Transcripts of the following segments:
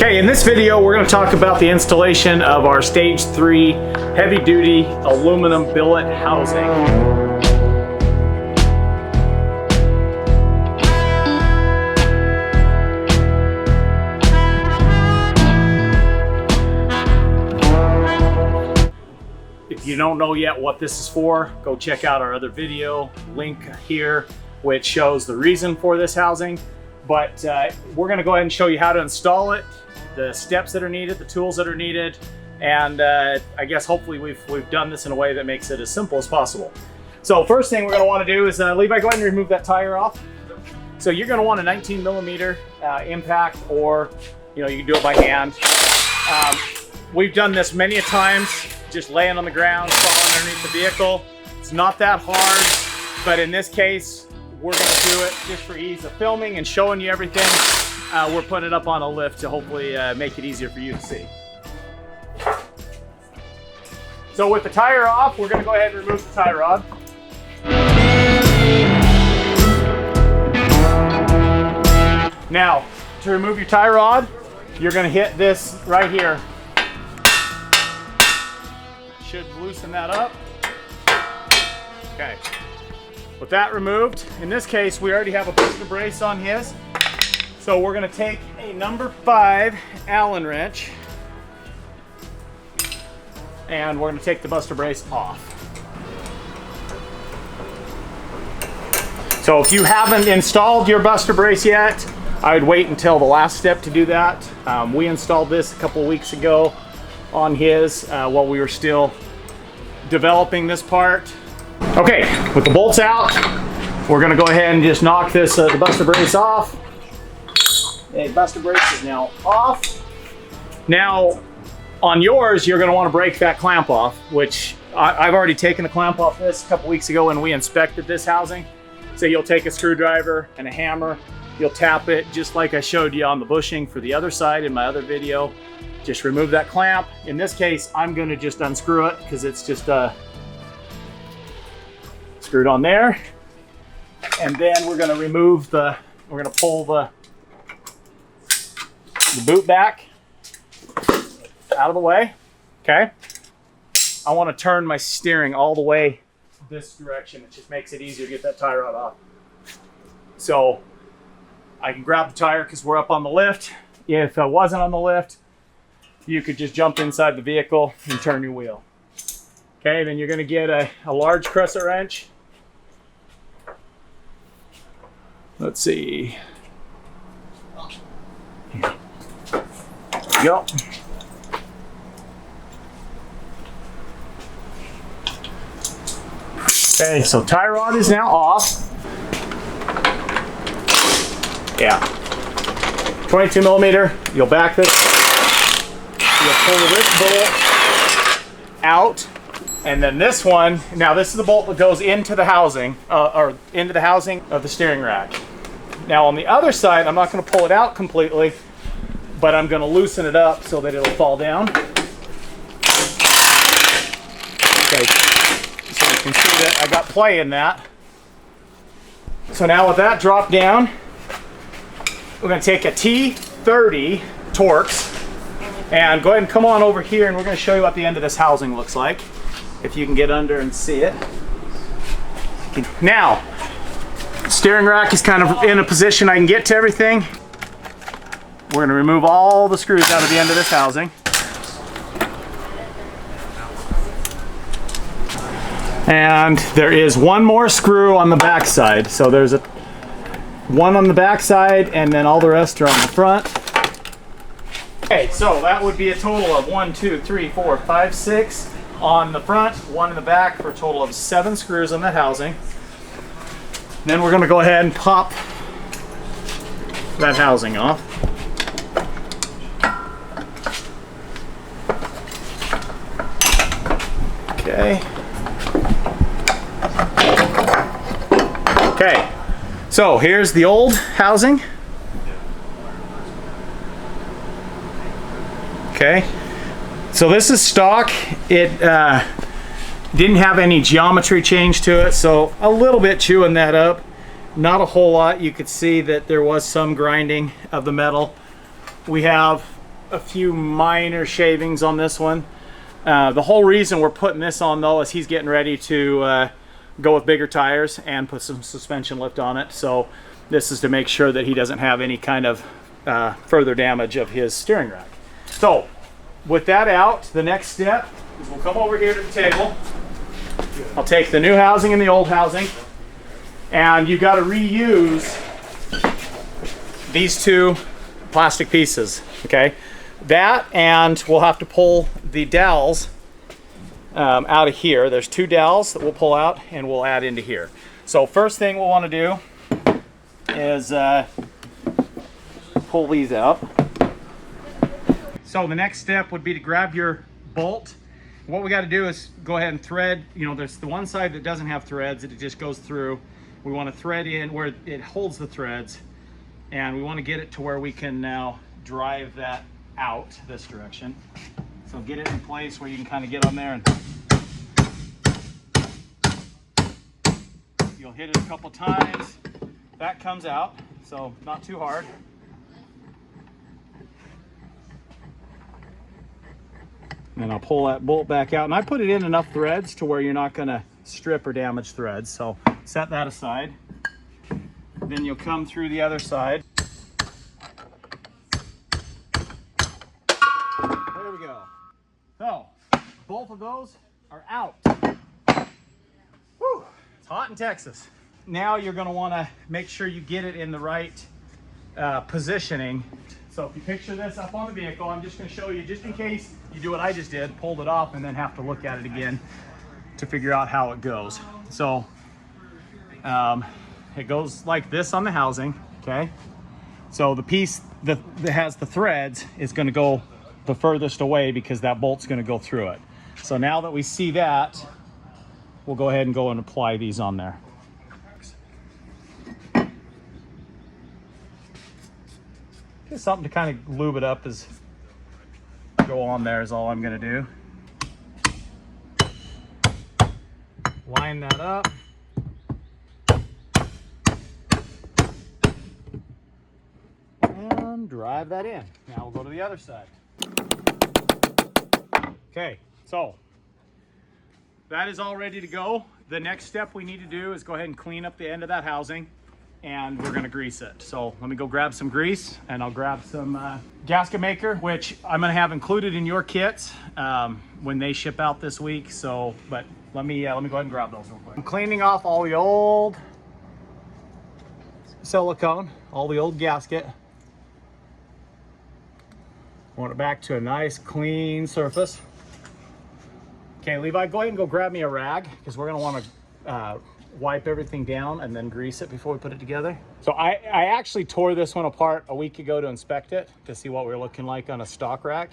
Okay, in this video we're going to talk about the installation of our stage 3 heavy-duty aluminum billet housing. If you don't know yet what this is for, go check out our other video, link here, which shows the reason for this housing. But we're going to go ahead and show you how to install it, the steps that are needed, the tools that are needed, and I guess hopefully we've done this in a way that makes it as simple as possible. So first thing we're going to want to do is, Levi, go ahead and remove that tire off. So you're going to want a 19mm impact, or you can do it by hand. We've done this many a times, just laying on the ground, crawling underneath the vehicle. It's not that hard, but in this case, we're going to do it just for ease of filming and showing you everything. We're putting it up on a lift to hopefully make it easier for you to see. So with the tire off, we're going to go ahead and remove the tie rod. Now, to remove your tie rod, you're going to hit this right here. Should loosen that up. Okay. With that removed, in this case, we already have a booster brace on his. So we're going to take a number 5 Allen wrench and we're going to take the buster brace off. So if you haven't installed your buster brace yet, I would wait until the last step to do that. We installed this a couple of weeks ago on his while we were still developing this part. Okay, with the bolts out, we're going to go ahead and just knock this the buster brace off. The buster brace is now off. Now, on yours, you're going to want to break that clamp off, which I've already taken the clamp off this a couple weeks ago when we inspected this housing. So you'll take a screwdriver and a hammer, you'll tap it just like I showed you on the bushing for the other side in my other video. Just remove that clamp. In this case, I'm going to just unscrew it because it's just screwed on there. And then we're going to remove we're going to pull the boot back out of the way. Okay. I want to turn my steering all the way this direction. It just makes it easier to get that tie rod off. So I can grab the tire because we're up on the lift. If I wasn't on the lift, you could just jump inside the vehicle and turn your wheel. Okay, then you're going to get a large crescent wrench. Let's see. Here we go. Okay, so tie rod is now off. Yeah. 22mm. You'll back this. You'll pull this bolt out. And then this one, now this is the bolt that goes into the housing, or into the housing of the steering rack. Now on the other side, I'm not going to pull it out completely, but I'm going to loosen it up so that it'll fall down. Okay, so you can see that I got play in that. So now with that dropped down, we're going to take a T30 Torx and go ahead and come on over here, and we're going to show you what the end of this housing looks like. If you can get under and see it. Now, steering rack is kind of in a position I can get to everything. We're going to remove all the screws out of the end of this housing. And there is one more screw on the back side. So there's one on the back side, and then all the rest are on the front. Okay, so that would be a total of 1, 2, 3, 4, 5, 6 on the front, 1 in the back, for a total of 7 screws on that housing. Then we're going to go ahead and pop that housing off. Okay. Okay. So here's the old housing. Okay. So this is stock. It didn't have any geometry change to it, so a little bit chewing that up. Not a whole lot. You could see that there was some grinding of the metal. We have a few minor shavings on this one. The whole reason we're putting this on though is he's getting ready to go with bigger tires and put some suspension lift on it. So this is to make sure that he doesn't have any kind of further damage of his steering rack. So with that out, the next step is we'll come over here to the table. I'll take the new housing and the old housing, and you've got to reuse these two plastic pieces, okay? That, and we'll have to pull the dowels out of here. There's two dowels that we'll pull out and we'll add into here. So first thing we'll want to do is pull these out. So the next step would be to grab your bolt. What we got to do is go ahead and thread, you know, there's the one side that doesn't have threads, it just goes through. We want to thread in where it holds the threads, and we want to get it to where we can now drive that out this direction. So get it in place where you can kind of get on there, and you'll hit it a couple times. That comes out, so not too hard. And I'll pull that bolt back out, and I put it in enough threads to where you're not going to strip or damage threads. So set that aside. Then you'll come through the other side. There we go. So both of those are out. Whew, it's hot in Texas. Now you're going to want to make sure you get it in the right positioning. So if you picture this up on the vehicle, I'm just going to show you, just in case you do what I just did, pulled it off and then have to look at it again to figure out how it goes. So it goes like this on the housing, okay? So the piece that has the threads is going to go the furthest away because that bolt's going to go through it. So now that we see that, we'll go ahead and go and apply these on there. Just something to kind of lube it up as go on there is all I'm going to do. Line that up. And drive that in. Now we'll go to the other side. Okay, so that is all ready to go. The next step we need to do is go ahead and clean up the end of that housing, and we're gonna grease it. So let me go grab some grease, and I'll grab some gasket maker, which I'm gonna have included in your kits when they ship out this week. So, but let me go ahead and grab those real quick. I'm cleaning off all the old silicone, all the old gasket. Want it back to a nice clean surface. Okay, Levi, go ahead and go grab me a rag, because we're gonna wanna wipe everything down and then grease it before we put it together. So I actually tore this one apart a week ago to inspect it, to see what we're looking like on a stock rack.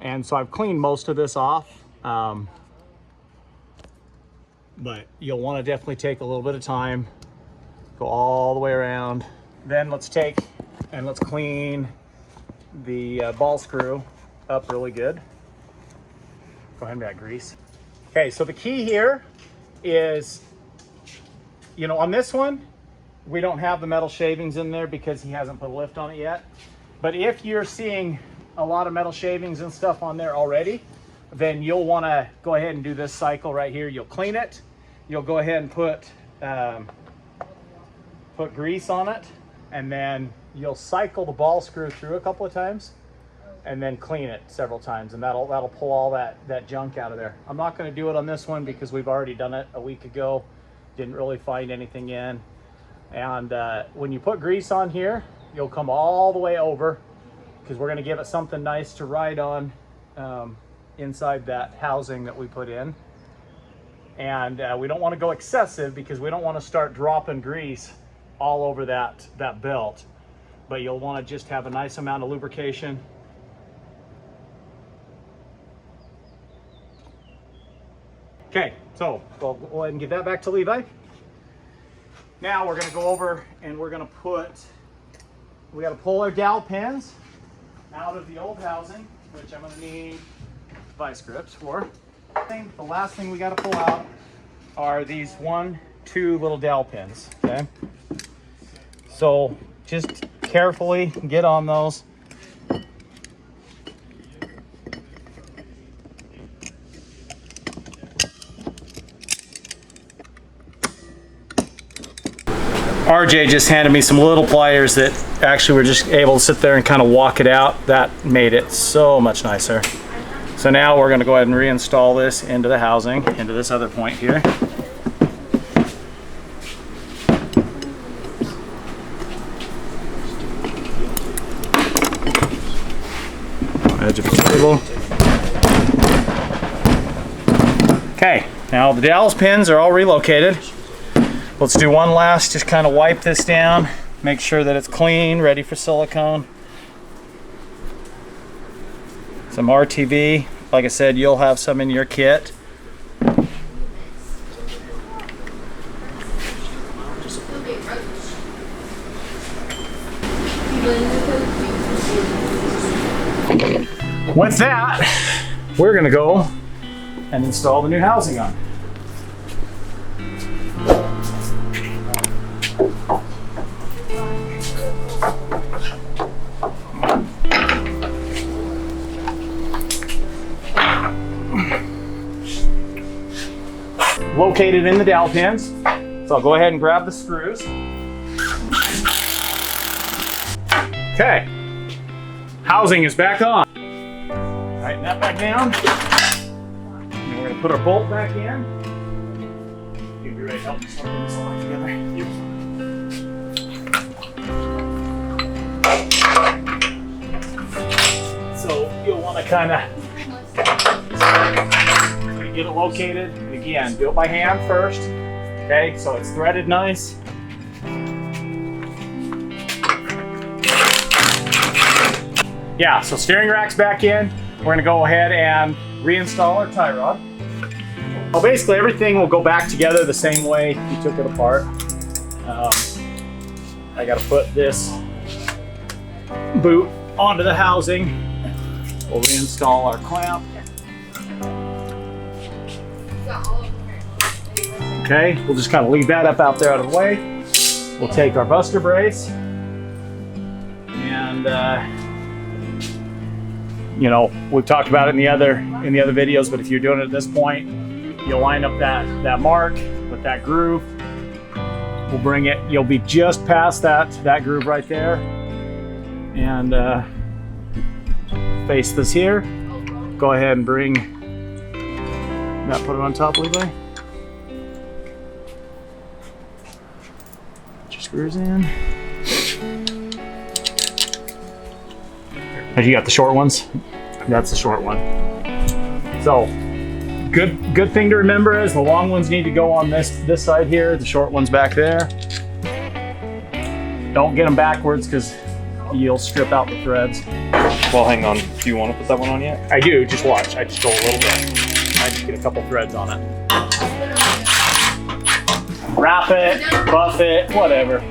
And so I've cleaned most of this off. But you'll want to definitely take a little bit of time, go all the way around. Then let's take and let's clean the ball screw up really good. Go ahead and add grease. Okay, so the key here is, you know, on this one, we don't have the metal shavings in there because he hasn't put a lift on it yet. But if you're seeing a lot of metal shavings and stuff on there already, then you'll want to go ahead and do this cycle right here. You'll clean it. You'll go ahead and put grease on it, and then you'll cycle the ball screw through a couple of times, and then clean it several times, and that'll pull all that junk out of there. I'm not going to do it on this one because we've already done it a week ago. Didn't really find anything in. And when you put grease on here, you'll come all the way over, because we're going to give it something nice to ride on inside that housing that we put in. And we don't want to go excessive, because we don't want to start dropping grease all over that belt. But you'll want to just have a nice amount of lubrication. Okay, so we'll go ahead and give that back to Levi. Now we're going to go over and we're going to we got to pull our dowel pins out of the old housing, which I'm going to need vice grips for. The last thing we got to pull out are these 1, 2 little dowel pins, okay? So just carefully get on those. RJ just handed me some little pliers that actually we're just able to sit there and kind of walk it out. That made it so much nicer. So now we're going to go ahead and reinstall this into the housing, into this other point here. Edge of the table. Okay, now the dowels pins are all relocated. Let's do one last, just kind of wipe this down, make sure that it's clean, ready for silicone. Some RTV, like I said, you'll have some in your kit. With that, we're gonna go and install the new housing on. Located in the dowel pins. So I'll go ahead and grab the screws. Okay, housing is back on. Tighten that back down. And we're gonna put our bolt back in. You'll be ready to help me start putting this all back together. So you'll want to kind of get it located. And again, do it by hand first. Okay, so it's threaded nice. Yeah, so steering rack's back in. We're gonna go ahead and reinstall our tie rod. Well, basically everything will go back together the same way you took it apart. I gotta put this boot onto the housing. We'll reinstall our clamp. Okay, we'll just kind of leave that up out there out of the way. We'll take our buster brace and you know, we've talked about it in the other videos, but if you're doing it at this point, you'll line up that mark with that groove. We'll bring it, you'll be just past that groove right there. And face this here. Go ahead and bring that, put it on top, Levi. Put your screws in. Have you got the short ones? That's the short one. So, good thing to remember is the long ones need to go on this side here, the short ones back there. Don't get them backwards because you'll strip out the threads. Well, hang on. Do you want to put that one on yet? I do, just watch. I just go a little bit. I just get a couple threads on it. Wrap it, buff it, whatever.